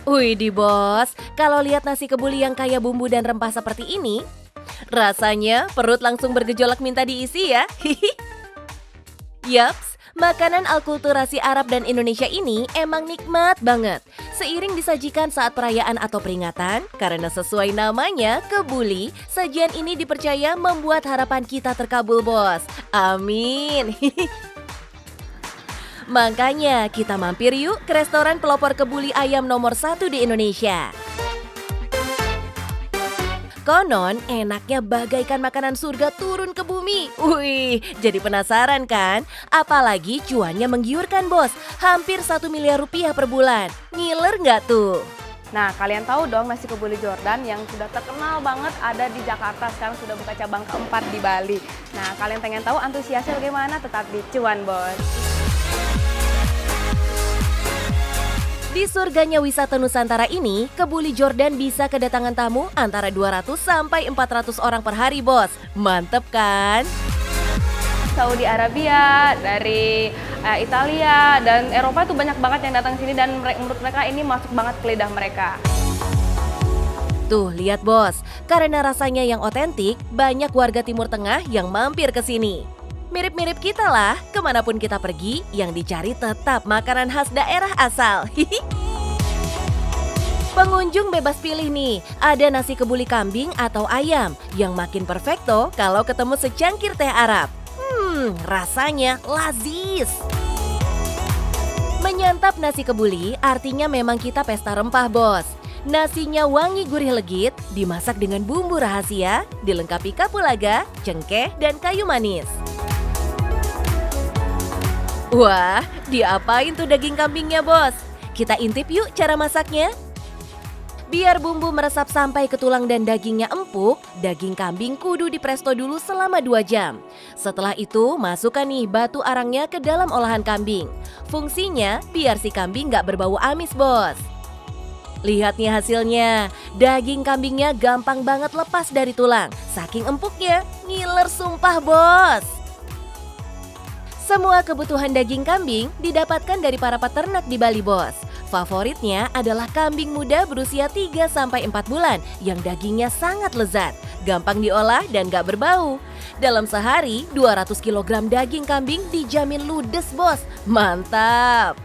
Widih bos, kalau lihat nasi kebuli yang kaya bumbu dan rempah seperti ini, rasanya perut langsung bergejolak minta diisi ya. Yaps, makanan alkulturasi Arab dan Indonesia ini emang nikmat banget. Seiring disajikan saat perayaan atau peringatan, karena sesuai namanya, kebuli, sajian ini dipercaya membuat harapan kita terkabul bos. Amin. Makanya kita mampir yuk ke restoran pelopor kebuli ayam nomor 1 di Indonesia. Konon enaknya bagaikan makanan surga turun ke bumi. Wih, jadi penasaran kan? Apalagi cuannya menggiurkan bos, hampir 1 miliar rupiah per bulan. Ngiler nggak tuh? Nah, kalian tahu dong nasi kebuli Jordan yang sudah terkenal banget ada di Jakarta, sekarang sudah buka cabang keempat di Bali. Nah, kalian pengen tahu antusiasnya bagaimana? Tetap di Cuan Bos. Di surganya wisata Nusantara ini, kebuli Jordan bisa kedatangan tamu antara 200 sampai 400 orang per hari bos. Mantep kan? Saudi Arabia, dari Italia, dan Eropa tuh banyak banget yang datang sini dan menurut mereka ini masuk banget ke lidah mereka. Tuh, lihat bos, karena rasanya yang otentik, banyak warga Timur Tengah yang mampir ke sini. Mirip-mirip kita lah, kemanapun kita pergi, yang dicari tetap makanan khas daerah asal. Pengunjung bebas pilih nih, ada nasi kebuli kambing atau ayam, yang makin perfecto kalau ketemu secangkir teh Arab. Rasanya lazis. Menyantap nasi kebuli artinya memang kita pesta rempah bos. Nasinya wangi gurih legit, dimasak dengan bumbu rahasia, dilengkapi kapulaga, cengkeh, dan kayu manis. Wah, diapain tuh daging kambingnya bos? Kita intip yuk cara masaknya. Biar bumbu meresap sampai ke tulang dan dagingnya empuk, daging kambing kudu dipresto dulu selama 2 jam. Setelah itu, masukkan nih batu arangnya ke dalam olahan kambing. Fungsinya biar si kambing nggak berbau amis bos. Lihat nih hasilnya, daging kambingnya gampang banget lepas dari tulang. Saking empuknya, ngiler sumpah bos. Semua kebutuhan daging kambing didapatkan dari para peternak di Bali bos. Favoritnya adalah kambing muda berusia 3-4 bulan yang dagingnya sangat lezat, gampang diolah dan gak berbau. Dalam sehari, 200 kg daging kambing dijamin ludes bos. Mantap!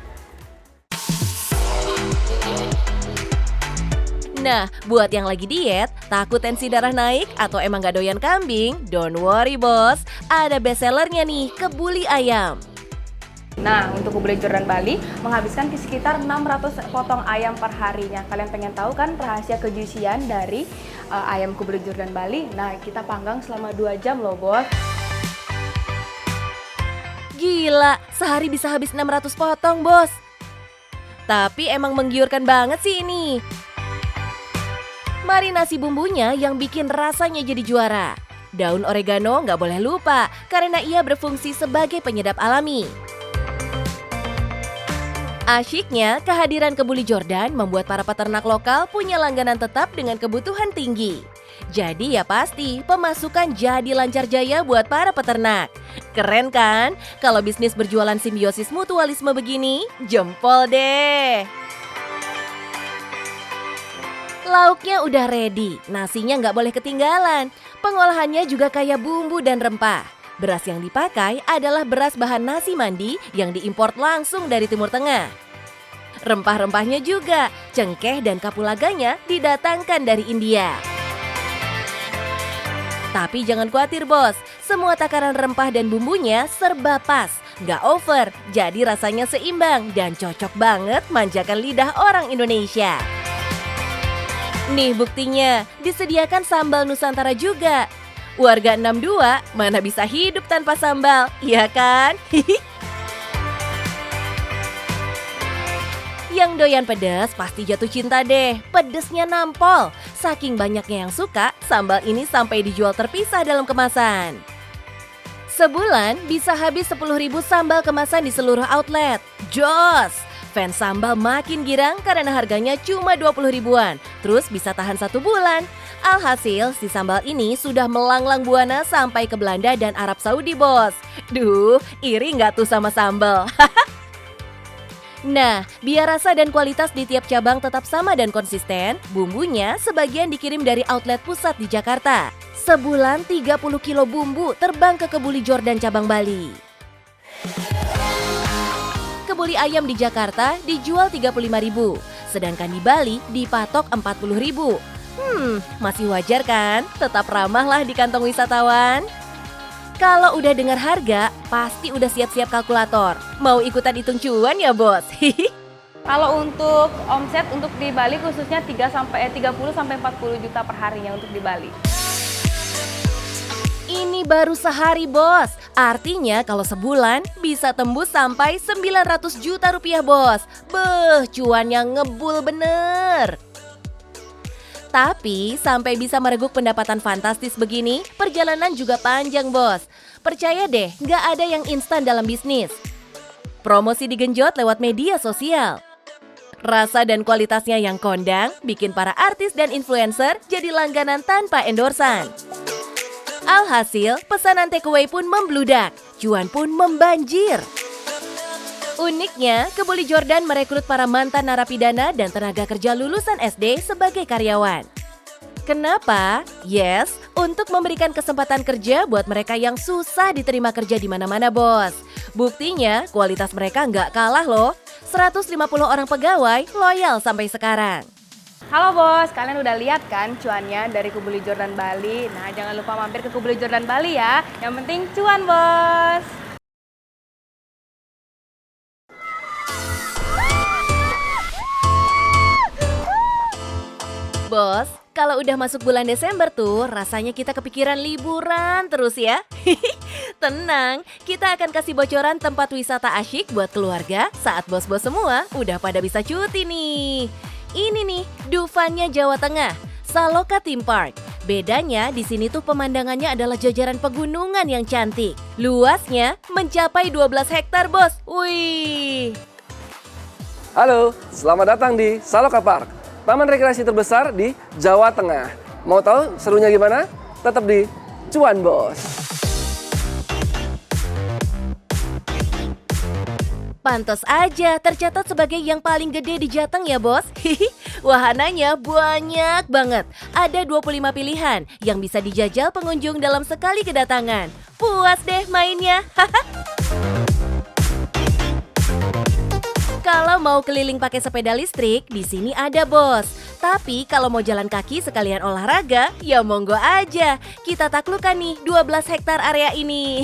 Nah, buat yang lagi diet, takut tensi darah naik atau emang gak doyan kambing, don't worry bos, ada bestsellernya nih, kebuli ayam. Nah, untuk kebuli Jordan Bali menghabiskan sekitar 600 potong ayam per harinya. Kalian pengen tahu kan rahasia kejusian dari ayam kebuli Jordan Bali? Nah, kita panggang selama 2 jam loh bos. Gila, sehari bisa habis 600 potong bos. Tapi emang menggiurkan banget sih ini. Marinasi bumbunya yang bikin rasanya jadi juara. Daun oregano nggak boleh lupa karena ia berfungsi sebagai penyedap alami. Asyiknya, kehadiran kebuli Jordan membuat para peternak lokal punya langganan tetap dengan kebutuhan tinggi. Jadi ya pasti pemasukan jadi lancar jaya buat para peternak. Keren kan? Kalau bisnis berjualan simbiosis mutualisme begini, jempol deh. Lauknya udah ready, nasinya nggak boleh ketinggalan. Pengolahannya juga kaya bumbu dan rempah. Beras yang dipakai adalah beras bahan nasi mandi yang diimpor langsung dari Timur Tengah. Rempah-rempahnya juga, cengkeh dan kapulaganya didatangkan dari India. Tapi jangan khawatir bos, semua takaran rempah dan bumbunya serba pas. Nggak over, jadi rasanya seimbang dan cocok banget manjakan lidah orang Indonesia. Nih buktinya, disediakan sambal Nusantara juga. Warga 62 mana bisa hidup tanpa sambal, iya kan? Yang doyan pedas pasti jatuh cinta deh, pedesnya nampol. Saking banyaknya yang suka, sambal ini sampai dijual terpisah dalam kemasan. Sebulan bisa habis 10.000 sambal kemasan di seluruh outlet. Jos! Fans sambal makin girang karena harganya cuma 20 ribuan, terus bisa tahan 1 bulan. Alhasil, si sambal ini sudah melanglang buana sampai ke Belanda dan Arab Saudi, bos. Duh, iri nggak tuh sama sambal? Nah, biar rasa dan kualitas di tiap cabang tetap sama dan konsisten, bumbunya sebagian dikirim dari outlet pusat di Jakarta. Sebulan 30 kilo bumbu terbang ke Kebuli Jordan cabang Bali. Kebuli ayam di Jakarta dijual 35.000, sedangkan di Bali dipatok 40.000. Masih wajar kan? Tetap ramah lah di kantong wisatawan. Kalau udah dengar harga, pasti udah siap-siap kalkulator. Mau ikutan hitung cuan ya, Bos? Kalau untuk omset untuk di Bali khususnya 30 sampai 40 juta per harinya untuk di Bali. Ini baru sehari, Bos. Artinya kalau sebulan bisa tembus sampai 900 juta rupiah, Bos. Beuh, cuannya ngebul bener. Tapi sampai bisa mereguk pendapatan fantastis begini, perjalanan juga panjang, Bos. Percaya deh, nggak ada yang instan dalam bisnis. Promosi digenjot lewat media sosial. Rasa dan kualitasnya yang kondang bikin para artis dan influencer jadi langganan tanpa endorsan. Alhasil, pesanan takeaway pun membludak, cuan pun membanjir. Uniknya, Kebuli Jordan merekrut para mantan narapidana dan tenaga kerja lulusan SD sebagai karyawan. Kenapa? Yes, untuk memberikan kesempatan kerja buat mereka yang susah diterima kerja di mana-mana, Bos. Buktinya, kualitas mereka nggak kalah loh. 150 orang pegawai loyal sampai sekarang. Halo Bos, kalian udah lihat kan cuannya dari Kebuli Jordan Bali? Nah, jangan lupa mampir ke Kebuli Jordan Bali ya. Yang penting cuan, Bos. Bos, kalau udah masuk bulan Desember tuh, rasanya kita kepikiran liburan terus ya. Tenang, kita akan kasih bocoran tempat wisata asyik buat keluarga saat bos-bos semua udah pada bisa cuti nih. Ini nih, Dufannya Jawa Tengah, Saloka Theme Park. Bedanya di sini tuh pemandangannya adalah jajaran pegunungan yang cantik. Luasnya mencapai 12 hektar, Bos. Wih. Halo, selamat datang di Saloka Park, taman rekreasi terbesar di Jawa Tengah. Mau tahu serunya gimana? Tetap di Cuan Bos. Pantes aja tercatat sebagai yang paling gede di Jateng ya, Bos. Wahananya banyak banget. Ada 25 pilihan yang bisa dijajal pengunjung dalam sekali kedatangan. Puas deh mainnya. Kalau mau keliling pakai sepeda listrik, di sini ada, Bos. Tapi kalau mau jalan kaki sekalian olahraga, ya monggo aja. Kita taklukkan nih 12 hektar area ini.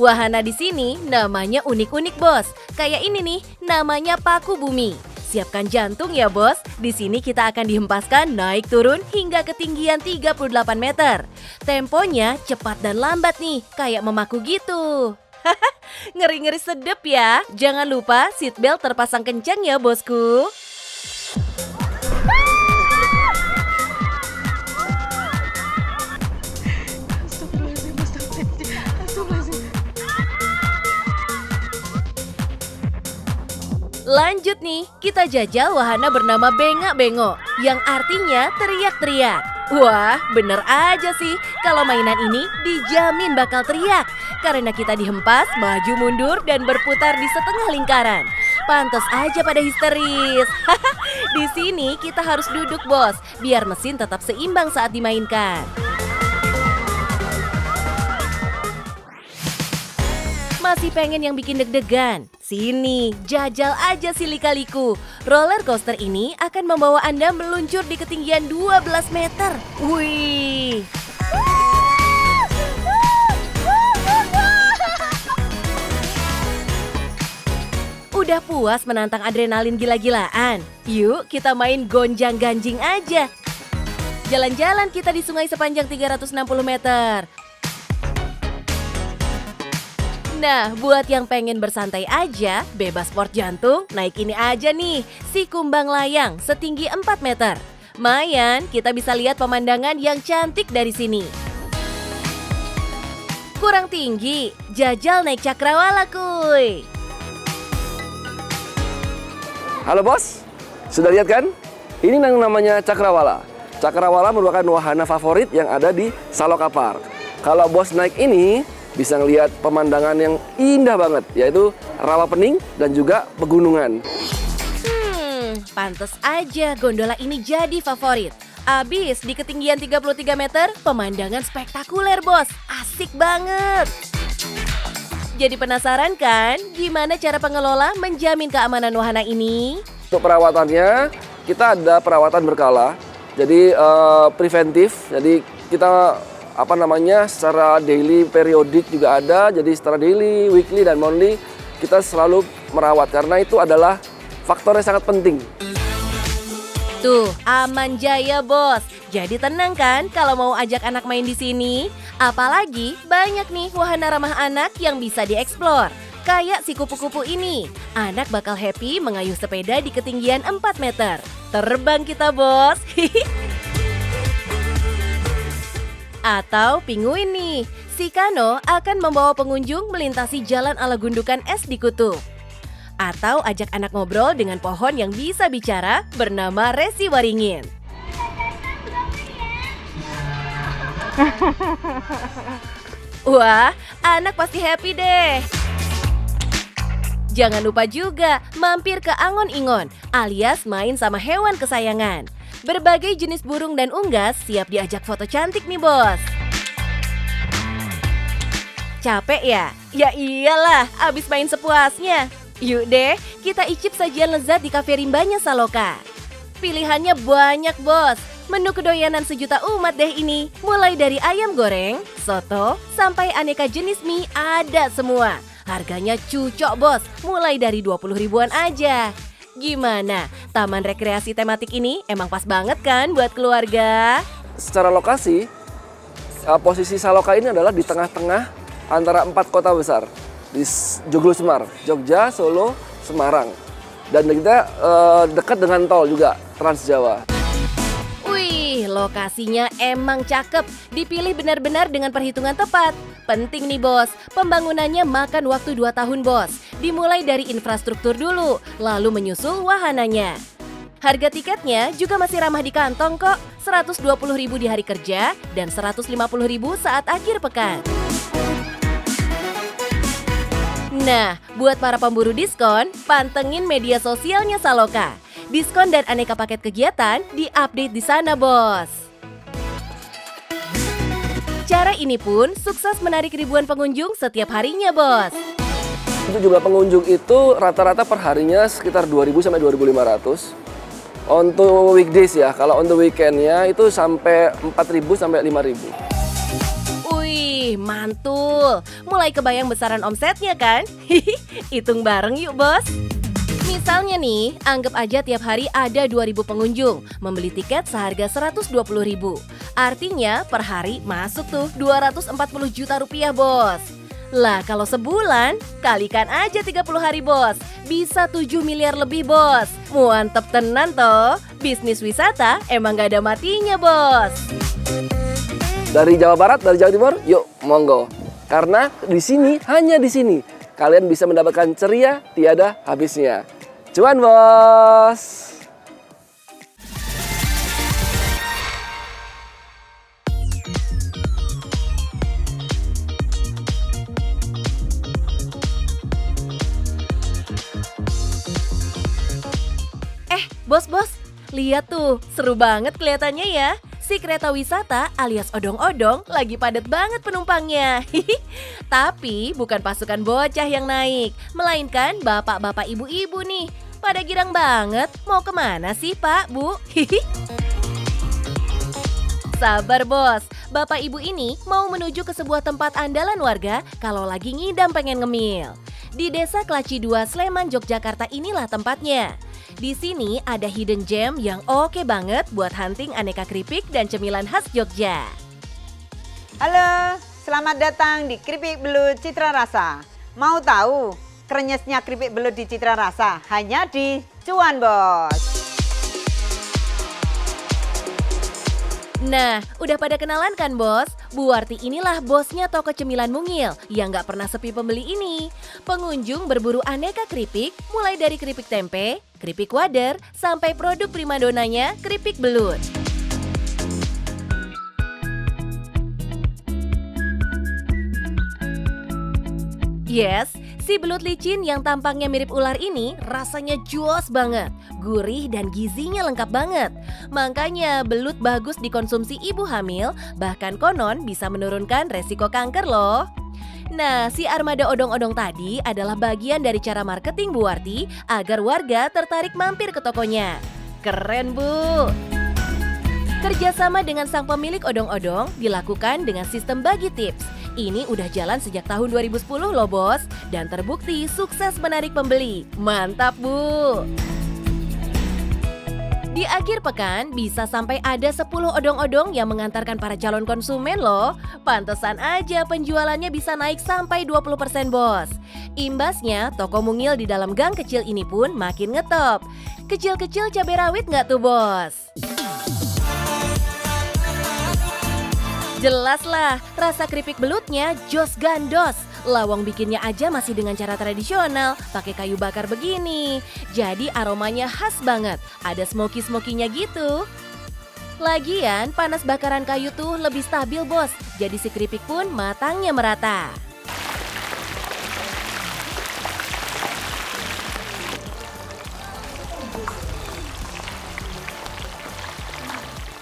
Wahana di sini namanya unik-unik, Bos. Kayak ini nih, namanya Paku Bumi. Siapkan jantung ya, Bos. Di sini kita akan dihempaskan naik turun hingga ketinggian 38 meter. Temponya cepat dan lambat nih, kayak memaku gitu. Ngeri-ngeri sedep ya. Jangan lupa seatbelt terpasang kencang ya, Bosku. Lanjut nih, kita jajal wahana bernama Bengak Bengok, yang artinya teriak-teriak. Wah, bener aja sih, kalau mainan ini dijamin bakal teriak. Karena kita dihempas, maju mundur, dan berputar di setengah lingkaran. Pantes aja pada histeris. Di sini kita harus duduk, Bos, biar mesin tetap seimbang saat dimainkan. Masih pengen yang bikin deg-degan? Sini, jajal aja si Lika-Liku. Roller coaster ini akan membawa Anda meluncur di ketinggian 12 meter. Wih! Udah puas menantang adrenalin gila-gilaan? Yuk kita main gonjang-ganjing aja. Jalan-jalan kita di sungai sepanjang 360 meter. Nah, buat yang pengen bersantai aja, bebas sport jantung, naik ini aja nih, si kumbang layang setinggi 4 meter. Mayan, kita bisa lihat pemandangan yang cantik dari sini. Kurang tinggi, jajal naik cakrawala kuy. Halo Bos, sudah lihat kan? Ini namanya cakrawala. Cakrawala merupakan wahana favorit yang ada di Saloka Park. Kalau Bos naik ini, bisa ngelihat pemandangan yang indah banget, yaitu rawa pening dan juga pegunungan. Pantes aja gondola ini jadi favorit. Abis di ketinggian 33 meter, pemandangan spektakuler bos, asik banget. Jadi penasaran kan gimana cara pengelola menjamin keamanan wahana ini? Untuk perawatannya, kita ada perawatan berkala, jadi preventif, jadi kita secara daily, periodik juga ada, jadi secara daily, weekly, dan monthly kita selalu merawat karena itu adalah faktor yang sangat penting. Tuh, aman jaya bos. Jadi tenang kan kalau mau ajak anak main di sini? Apalagi banyak nih wahana ramah anak yang bisa dieksplor. Kayak si kupu-kupu ini. Anak bakal happy mengayuh sepeda di ketinggian 4 meter. Terbang kita bos. Atau pinguin nih. Si Kano akan membawa pengunjung melintasi jalan ala gundukan es di kutub. Atau ajak anak ngobrol dengan pohon yang bisa bicara bernama Resi Waringin. Wah, anak pasti happy deh. Jangan lupa juga mampir ke Angon Ingon alias main sama hewan kesayangan. Berbagai jenis burung dan unggas siap diajak foto cantik nih bos. Capek ya? Ya iyalah, abis main sepuasnya. Yuk deh, kita icip sajian lezat di Cafe Rimbanya Saloka. Pilihannya banyak bos. Menu kedoyanan sejuta umat deh ini. Mulai dari ayam goreng, soto, sampai aneka jenis mie ada semua. Harganya cucok bos, mulai dari 20 ribuan aja. Gimana? Taman rekreasi tematik ini emang pas banget kan buat keluarga? Secara lokasi, posisi Saloka ini adalah di tengah-tengah antara 4 kota besar. Di Joglo Semar, Jogja, Solo, Semarang. Dan kita dekat dengan tol juga, Trans Jawa. Wih, lokasinya emang cakep. Dipilih benar-benar dengan perhitungan tepat. Penting nih bos, pembangunannya makan waktu 2 tahun bos. Dimulai dari infrastruktur dulu, lalu menyusul wahananya. Harga tiketnya juga masih ramah di kantong kok. 120.000 di hari kerja dan 150.000 saat akhir pekan. Nah, buat para pemburu diskon, pantengin media sosialnya Saloka. Diskon dan aneka paket kegiatan diupdate di sana, bos. Cara ini pun sukses menarik ribuan pengunjung setiap harinya, bos. Untuk jumlah pengunjung itu rata-rata per harinya sekitar 2.000 sampai 2.500. Untuk weekdays ya, kalau untuk weekendnya itu sampai 4.000 sampai 5.000. Wih, mantul. Mulai kebayang besaran omsetnya kan? Hitung bareng yuk, bos. Misalnya nih, anggap aja tiap hari ada 2.000 pengunjung. Membeli tiket seharga 120.000. Artinya per hari masuk tuh 240 juta rupiah, bos. Lah, kalau sebulan, kalikan aja 30 hari, bos. Bisa 7 miliar lebih, bos. Mantep tenan toh. Bisnis wisata emang gak ada matinya, bos. Dari Jawa Barat, dari Jawa Timur, yuk monggo. Karena di sini, hanya di sini, kalian bisa mendapatkan ceria tiada habisnya. Cuan bos! Bos, lihat tuh, seru banget kelihatannya ya. Si kereta wisata alias odong-odong lagi padat banget penumpangnya. Tapi bukan pasukan bocah yang naik, melainkan bapak-bapak ibu-ibu nih. Pada girang banget, mau kemana sih Pak, Bu? Sabar bos, bapak ibu ini mau menuju ke sebuah tempat andalan warga kalau lagi ngidam pengen ngemil. Di Desa Klaci 2, Sleman, Yogyakarta inilah tempatnya. Di sini ada hidden gem yang oke banget buat hunting aneka keripik dan cemilan khas Jogja. Halo, selamat datang di Keripik Belut Citra Rasa. Mau tahu krenyesnya keripik belut di Citra Rasa? Hanya di Cuan Bos. Nah, udah pada kenalan kan bos? Bu Warti inilah bosnya toko cemilan mungil yang gak pernah sepi pembeli ini. Pengunjung berburu aneka keripik, mulai dari keripik tempe, keripik wader, sampai produk primadonanya keripik belut. Yes, si belut licin yang tampaknya mirip ular ini rasanya jos banget. Gurih dan gizinya lengkap banget. Makanya belut bagus dikonsumsi ibu hamil, bahkan konon bisa menurunkan resiko kanker loh. Nah, si armada odong-odong tadi adalah bagian dari cara marketing Bu Warti agar warga tertarik mampir ke tokonya. Keren, Bu! Kerjasama dengan sang pemilik odong-odong dilakukan dengan sistem bagi tips. Ini udah jalan sejak tahun 2010 loh bos, dan terbukti sukses menarik pembeli. Mantap Bu! Di akhir pekan bisa sampai ada 10 odong-odong yang mengantarkan para calon konsumen loh. Pantesan aja penjualannya bisa naik sampai 20% bos. Imbasnya toko mungil di dalam gang kecil ini pun makin ngetop. Kecil-kecil cabai rawit nggak tuh bos? Jelas lah, rasa keripik belutnya jos gandos. Lawang bikinnya aja masih dengan cara tradisional, pakai kayu bakar begini. Jadi aromanya khas banget, ada smoky-smokinya gitu. Lagian panas bakaran kayu tuh lebih stabil bos, jadi si keripik pun matangnya merata.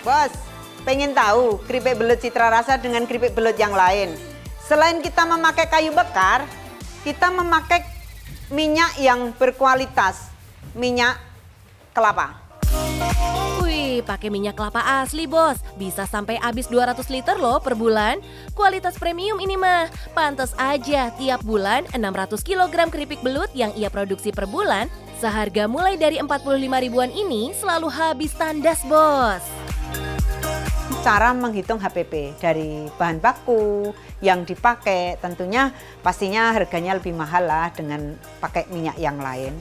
Bos, pengen tahu keripik belut Citra Rasa dengan keripik belut yang lain? Selain kita memakai kayu bakar, kita memakai minyak yang berkualitas, minyak kelapa. Wih, pakai minyak kelapa asli bos, bisa sampai habis 200 liter loh per bulan. Kualitas premium ini mah, pantas aja tiap bulan 600 kg keripik belut yang ia produksi per bulan, seharga mulai dari 45 ribuan ini selalu habis tandas bos. Cara menghitung HPP dari bahan baku yang dipakai, tentunya pastinya harganya lebih mahal lah dengan pakai minyak yang lain.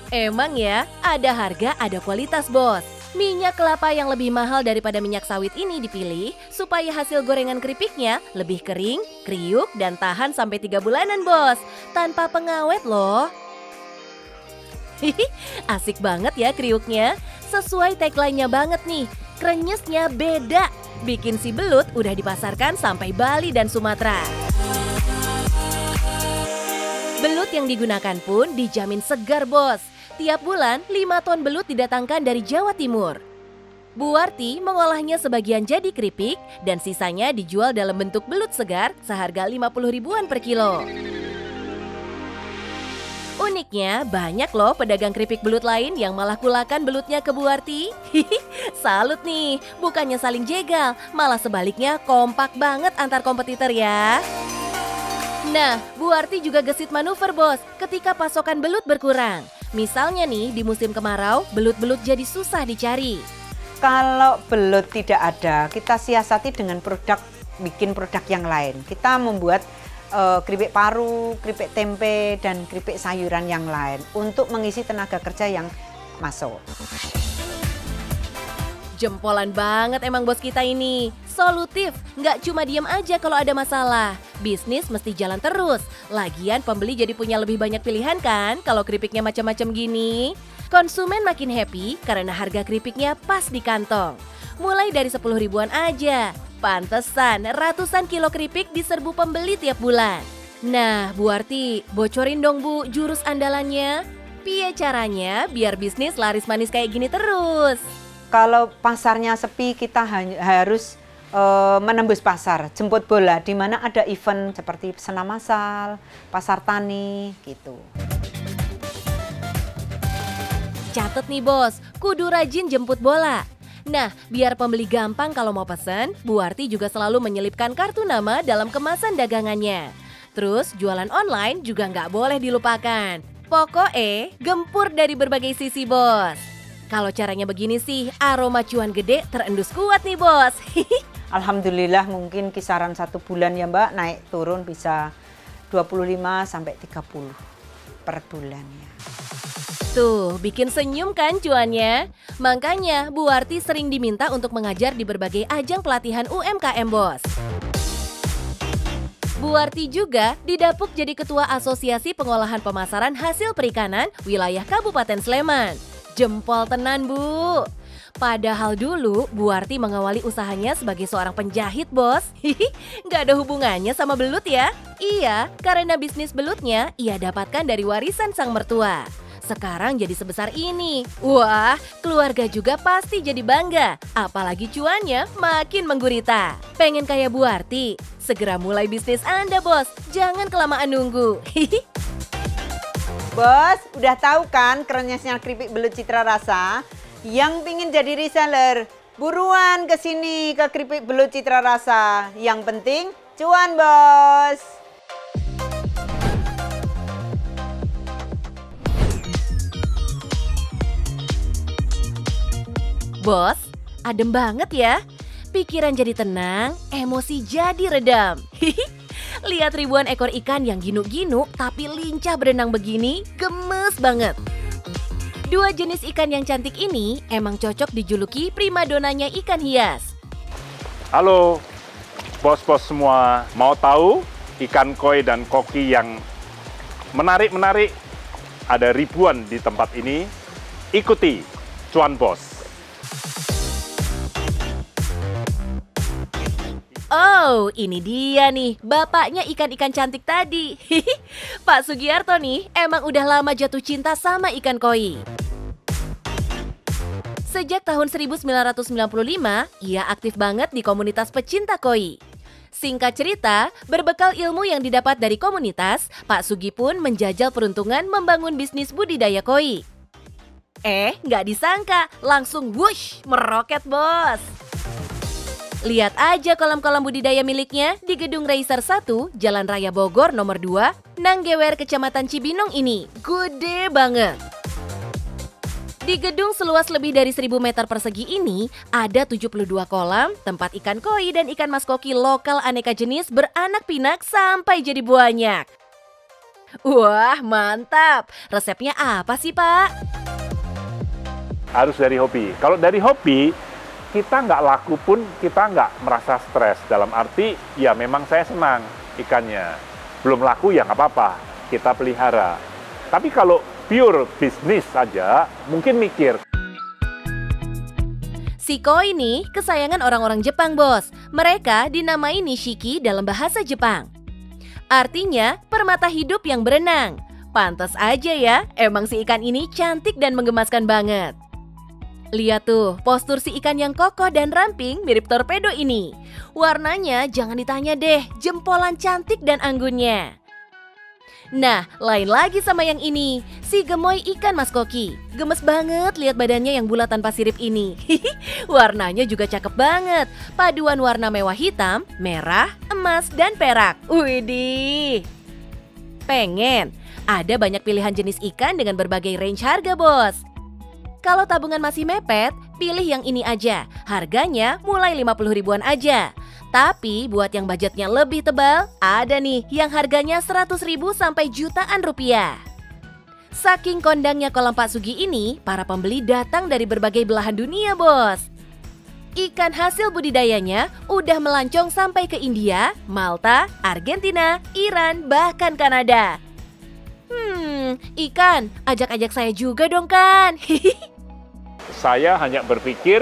Emang ya, ada harga ada kualitas bos. Minyak kelapa yang lebih mahal daripada minyak sawit ini dipilih supaya hasil gorengan keripiknya lebih kering, kriuk, dan tahan sampai 3 bulanan bos. Tanpa pengawet loh. Asik banget ya kriuknya. Sesuai tagline-nya banget nih. Krenyesnya beda, bikin si belut udah dipasarkan sampai Bali dan Sumatera. Belut yang digunakan pun dijamin segar bos. Tiap bulan 5 ton belut didatangkan dari Jawa Timur. Bu Warti mengolahnya sebagian jadi keripik dan sisanya dijual dalam bentuk belut segar seharga 50 ribuan per kilo. Uniknya, banyak loh pedagang keripik belut lain yang malah kulakan belutnya ke Bu Warti. Salut nih, bukannya saling jegal, malah sebaliknya kompak banget antar kompetitor ya. Nah, Bu Warti juga gesit manuver bos ketika pasokan belut berkurang. Misalnya nih, di musim kemarau, belut-belut jadi susah dicari. Kalau belut tidak ada, kita siasati dengan bikin produk yang lain. Kita membuat keripik paru, keripik tempe, dan keripik sayuran yang lain untuk mengisi tenaga kerja yang masuk. Jempolan banget emang bos kita ini. Solutif, nggak cuma diem aja kalau ada masalah. Bisnis mesti jalan terus. Lagian pembeli jadi punya lebih banyak pilihan kan kalau keripiknya macam-macam gini. Konsumen makin happy karena harga keripiknya pas di kantong. Mulai dari 10 ribuan aja. Pantesan ratusan kilo keripik diserbu pembeli tiap bulan. Nah, Bu Warti, bocorin dong Bu jurus andalannya. Piye caranya biar bisnis laris manis kayak gini terus? Kalau pasarnya sepi, kita harus menembus pasar, jemput bola, di mana ada event seperti senam massal, pasar tani, gitu. Catet nih bos, kudu rajin jemput bola. Nah, biar pembeli gampang kalau mau pesan, Bu Warti juga selalu menyelipkan kartu nama dalam kemasan dagangannya. Terus, jualan online juga nggak boleh dilupakan. Pokoknya, gempur dari berbagai sisi, bos. Kalau caranya begini sih, aroma cuan gede terendus kuat nih, bos. Alhamdulillah mungkin kisaran 1 bulan ya Mbak, naik turun bisa 25 sampai 30 per bulan ya. Tuh, bikin senyum kan cuannya? Makanya Bu Warti sering diminta untuk mengajar di berbagai ajang pelatihan UMKM bos. Bu Warti juga didapuk jadi Ketua Asosiasi Pengolahan Pemasaran Hasil Perikanan Wilayah Kabupaten Sleman. Jempol tenan Bu. Padahal dulu Bu Warti mengawali usahanya sebagai seorang penjahit bos. Nggak ada hubungannya sama belut ya. Iya, karena bisnis belutnya ia dapatkan dari warisan sang mertua. Sekarang jadi sebesar ini. Wah, keluarga juga pasti jadi bangga. Apalagi cuannya makin menggurita. Pengen kayak Bu Arti? Segera mulai bisnis Anda, Bos. Jangan kelamaan nunggu. Bos, udah tahu kan kerennya keripik belut Citra Rasa? Yang pingin jadi reseller, buruan ke sini ke keripik belut Citra Rasa. Yang penting cuan, Bos. Bos, adem banget ya. Pikiran jadi tenang, emosi jadi redam. Lihat ribuan ekor ikan yang ginuk-ginuk tapi lincah berenang begini, gemes banget. Dua jenis ikan yang cantik ini emang cocok dijuluki primadonanya ikan hias. Halo, bos-bos semua. Mau tahu ikan koi dan koki yang menarik-menarik? Ada ribuan di tempat ini. Ikuti Cuan Bos. Oh, ini dia nih, bapaknya ikan-ikan cantik tadi. Pak Sugiarto nih, emang udah lama jatuh cinta sama ikan koi. Sejak tahun 1995, ia aktif banget di komunitas pecinta koi. Singkat cerita, berbekal ilmu yang didapat dari komunitas, Pak Sugi pun menjajal peruntungan membangun bisnis budidaya koi. Nggak disangka, langsung wush, meroket bos. Lihat aja kolam-kolam budidaya miliknya di Gedung Raisar 1, Jalan Raya Bogor nomor 2, Nanggewer, Kecamatan Cibinong ini. Gede banget. Di gedung seluas lebih dari 1000 meter persegi ini, ada 72 kolam, tempat ikan koi dan ikan mas koki lokal aneka jenis beranak pinak sampai jadi banyak. Wah, mantap. Resepnya apa sih, Pak? Harus dari hobi. Kalau dari hobi, kita nggak laku pun kita nggak merasa stres. Dalam arti, ya memang saya senang ikannya. Belum laku ya nggak apa-apa, kita pelihara. Tapi kalau pure bisnis saja, mungkin mikir. Si koi nih kesayangan orang-orang Jepang, bos. Mereka dinamai nishiki dalam bahasa Jepang. Artinya, permata hidup yang berenang. Pantas aja ya, emang si ikan ini cantik dan menggemaskan banget. Lihat tuh, postur si ikan yang kokoh dan ramping mirip torpedo ini. Warnanya jangan ditanya deh, jempolan cantik dan anggunnya. Nah, lain lagi sama yang ini, si gemoy ikan mas koki. Gemes banget lihat badannya yang bulat tanpa sirip ini. Warnanya juga cakep banget. Paduan warna mewah hitam, merah, emas, dan perak. Widih. Pengen? Ada banyak pilihan jenis ikan dengan berbagai range harga, bos. Kalau tabungan masih mepet, pilih yang ini aja. Harganya mulai 50 ribuan aja. Tapi buat yang budgetnya lebih tebal, ada nih yang harganya 100 ribu sampai jutaan rupiah. Saking kondangnya kolam Pak Sugi ini, para pembeli datang dari berbagai belahan dunia, bos. Ikan hasil budidayanya udah melancong sampai ke India, Malta, Argentina, Iran, bahkan Kanada. Ikan, ajak-ajak saya juga dong kan. Saya hanya berpikir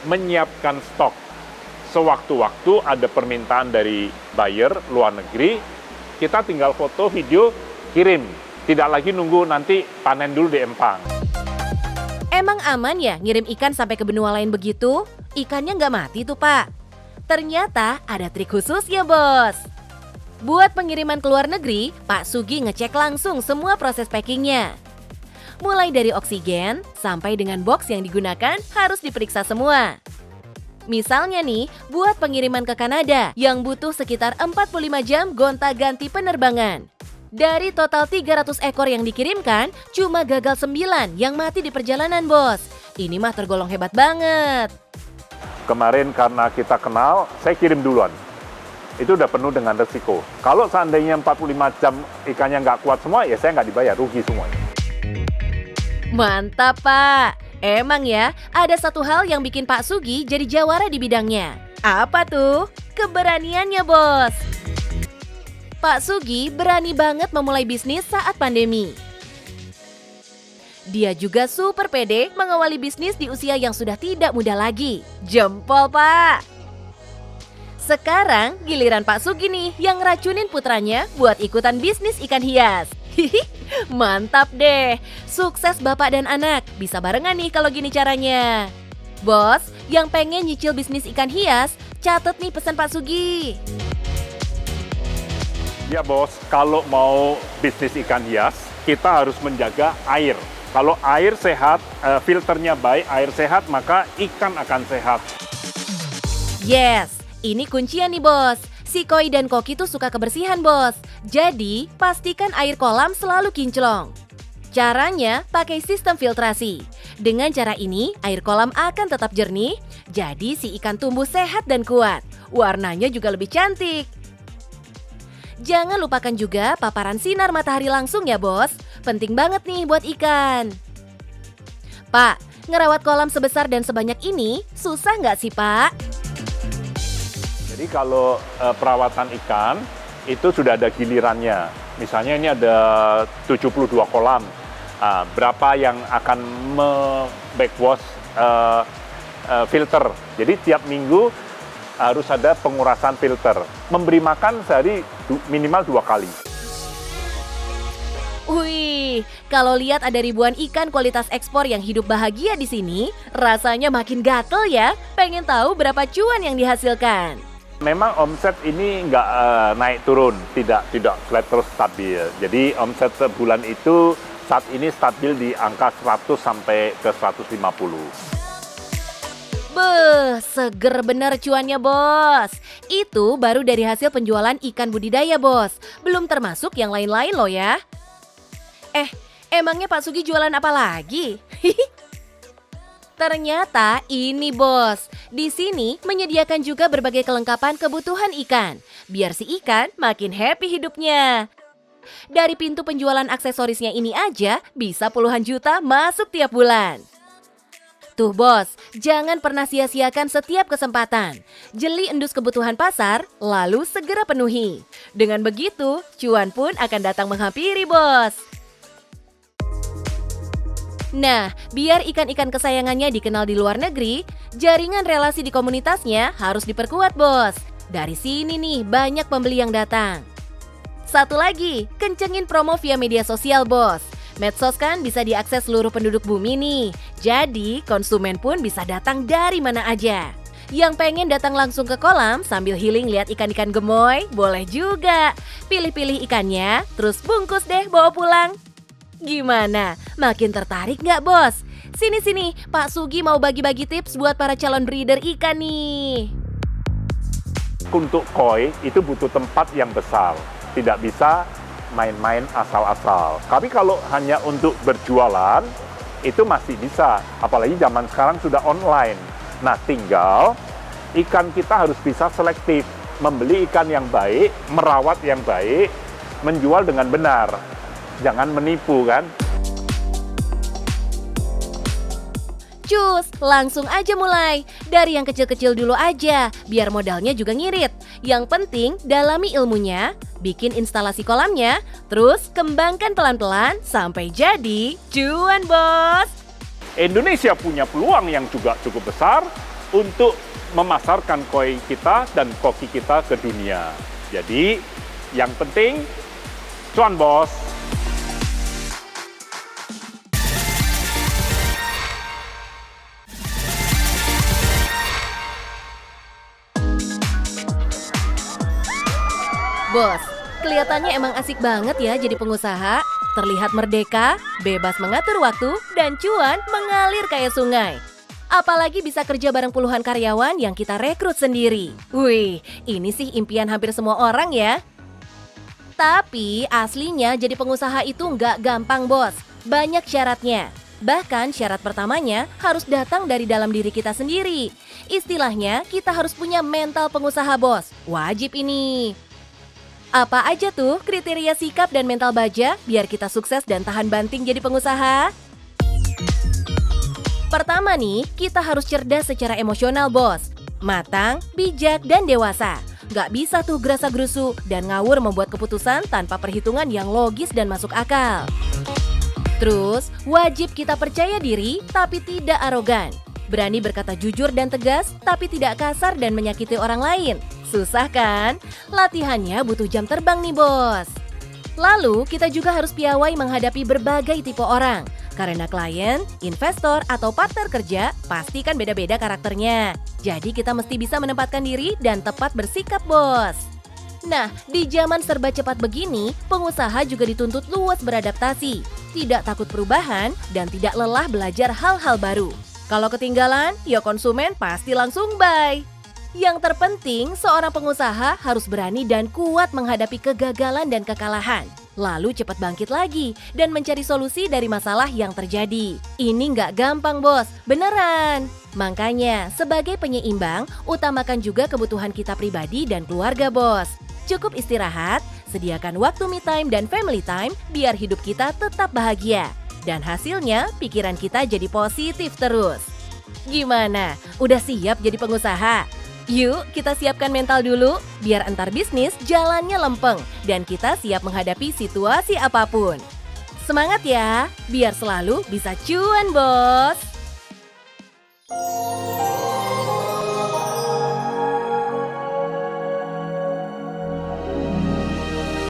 menyiapkan stok. Sewaktu-waktu ada permintaan dari buyer luar negeri, kita tinggal foto, video, kirim. Tidak lagi nunggu nanti panen dulu di empang. Emang aman ya ngirim ikan sampai ke benua lain begitu? Ikannya nggak mati tuh, Pak. Ternyata ada trik khusus ya, bos. Buat pengiriman ke luar negeri, Pak Sugi ngecek langsung semua proses packingnya. Mulai dari oksigen sampai dengan box yang digunakan harus diperiksa semua. Misalnya nih, buat pengiriman ke Kanada yang butuh sekitar 45 jam gonta-ganti penerbangan. Dari total 300 ekor yang dikirimkan, cuma gagal 9 yang mati di perjalanan, bos. Ini mah tergolong hebat banget. Kemarin karena kita kenal, saya kirim duluan. Itu udah penuh dengan resiko. Kalau seandainya 45 jam ikannya nggak kuat semua, ya saya nggak dibayar, rugi semuanya. Mantap, Pak. Emang ya, ada satu hal yang bikin Pak Sugi jadi jawara di bidangnya. Apa tuh? Keberaniannya, bos. Pak Sugi berani banget memulai bisnis saat pandemi. Dia juga super pede mengawali bisnis di usia yang sudah tidak muda lagi. Jempol, Pak. Sekarang giliran Pak Sugi nih yang racunin putranya buat ikutan bisnis ikan hias. Hihi, mantap deh. Sukses bapak dan anak. Bisa barengan nih kalau gini caranya. Bos, yang pengen nyicil bisnis ikan hias, catet nih pesan Pak Sugi. Ya bos, kalau mau bisnis ikan hias, kita harus menjaga air. Kalau air sehat, filternya baik, air sehat, maka ikan akan sehat. Yes, ini kuncian nih bos. Si Koi dan Koki tuh suka kebersihan bos. Jadi, pastikan air kolam selalu kinclong. Caranya pakai sistem filtrasi. Dengan cara ini, air kolam akan tetap jernih, jadi si ikan tumbuh sehat dan kuat. Warnanya juga lebih cantik. Jangan lupakan juga paparan sinar matahari langsung ya bos. Penting banget nih buat ikan. Pak, ngerawat kolam sebesar dan sebanyak ini susah nggak sih Pak? Jadi kalau perawatan ikan itu sudah ada gilirannya. Misalnya ini ada 72 kolam. Berapa yang akan backwash filter. Jadi tiap minggu harus ada pengurasan filter. Memberi makan sehari minimal 2 kali. Wih, kalau lihat ada ribuan ikan kualitas ekspor yang hidup bahagia di sini, rasanya makin gatel ya. Pengen tahu berapa cuan yang dihasilkan. Memang omset ini nggak naik turun, tidak flat terus stabil. Jadi omset sebulan itu saat ini stabil di angka 100 sampai ke 150. Beuh, seger bener cuannya bos. Itu baru dari hasil penjualan ikan budidaya bos. Belum termasuk yang lain-lain loh ya. Emangnya Pak Sugi jualan apa lagi? Ternyata ini bos. Di sini menyediakan juga berbagai kelengkapan kebutuhan ikan. Biar si ikan makin happy hidupnya. Dari pintu penjualan aksesorisnya ini aja bisa puluhan juta masuk tiap bulan. Tuh bos, jangan pernah sia-siakan setiap kesempatan. Jeli endus kebutuhan pasar, lalu segera penuhi. Dengan begitu, cuan pun akan datang menghampiri bos. Nah, biar ikan-ikan kesayangannya dikenal di luar negeri, jaringan relasi di komunitasnya harus diperkuat bos. Dari sini nih banyak pembeli yang datang. Satu lagi, kencengin promo via media sosial bos. Medsos kan bisa diakses seluruh penduduk bumi nih. Jadi konsumen pun bisa datang dari mana aja. Yang pengen datang langsung ke kolam sambil healing lihat ikan-ikan gemoy, boleh juga. Pilih-pilih ikannya, terus bungkus deh bawa pulang. Gimana? Makin tertarik nggak bos? Sini-sini, Pak Sugi mau bagi-bagi tips buat para calon breeder ikan nih. Untuk koi itu butuh tempat yang besar. Tidak bisa main-main asal-asal. Tapi kalau hanya untuk berjualan, itu masih bisa. Apalagi zaman sekarang sudah online. Nah, tinggal ikan kita harus bisa selektif. Membeli ikan yang baik, merawat yang baik, menjual dengan benar. Jangan menipu kan? Cus, langsung aja mulai. Dari yang kecil-kecil dulu aja, biar modalnya juga ngirit. Yang penting, dalami ilmunya, bikin instalasi kolamnya, terus kembangkan pelan-pelan sampai jadi cuan bos. Indonesia punya peluang yang juga cukup besar untuk memasarkan koi kita dan koki kita ke dunia. Jadi, yang penting, cuan bos. Bos, kelihatannya emang asik banget ya jadi pengusaha. Terlihat merdeka, bebas mengatur waktu, dan cuan mengalir kayak sungai. Apalagi bisa kerja bareng puluhan karyawan yang kita rekrut sendiri. Wih, ini sih impian hampir semua orang ya. Tapi aslinya jadi pengusaha itu nggak gampang bos. Banyak syaratnya. Bahkan syarat pertamanya harus datang dari dalam diri kita sendiri. Istilahnya kita harus punya mental pengusaha bos. Wajib ini. Apa aja tuh kriteria sikap dan mental baja biar kita sukses dan tahan banting jadi pengusaha? Pertama nih, kita harus cerdas secara emosional bos. Matang, bijak, dan dewasa. Gak bisa tuh gerasa-gerusu dan ngawur membuat keputusan tanpa perhitungan yang logis dan masuk akal. Terus, wajib kita percaya diri tapi tidak arogan. Berani berkata jujur dan tegas tapi tidak kasar dan menyakiti orang lain. Susah kan? Latihannya butuh jam terbang nih bos. Lalu kita juga harus piawai menghadapi berbagai tipe orang. Karena klien, investor, atau partner kerja pasti kan beda-beda karakternya. Jadi kita mesti bisa menempatkan diri dan tepat bersikap bos. Nah, di zaman serba cepat begini, pengusaha juga dituntut luas beradaptasi, tidak takut perubahan, dan tidak lelah belajar hal-hal baru. Kalau ketinggalan, ya konsumen pasti langsung buy. Yang terpenting, seorang pengusaha harus berani dan kuat menghadapi kegagalan dan kekalahan. Lalu cepat bangkit lagi dan mencari solusi dari masalah yang terjadi. Ini nggak gampang bos, beneran. Makanya, sebagai penyeimbang, utamakan juga kebutuhan kita pribadi dan keluarga bos. Cukup istirahat, sediakan waktu me time dan family time biar hidup kita tetap bahagia. Dan hasilnya, pikiran kita jadi positif terus. Gimana? Udah siap jadi pengusaha? Yuk, kita siapkan mental dulu, biar entar bisnis jalannya lempeng dan kita siap menghadapi situasi apapun. Semangat ya, biar selalu bisa cuan, bos!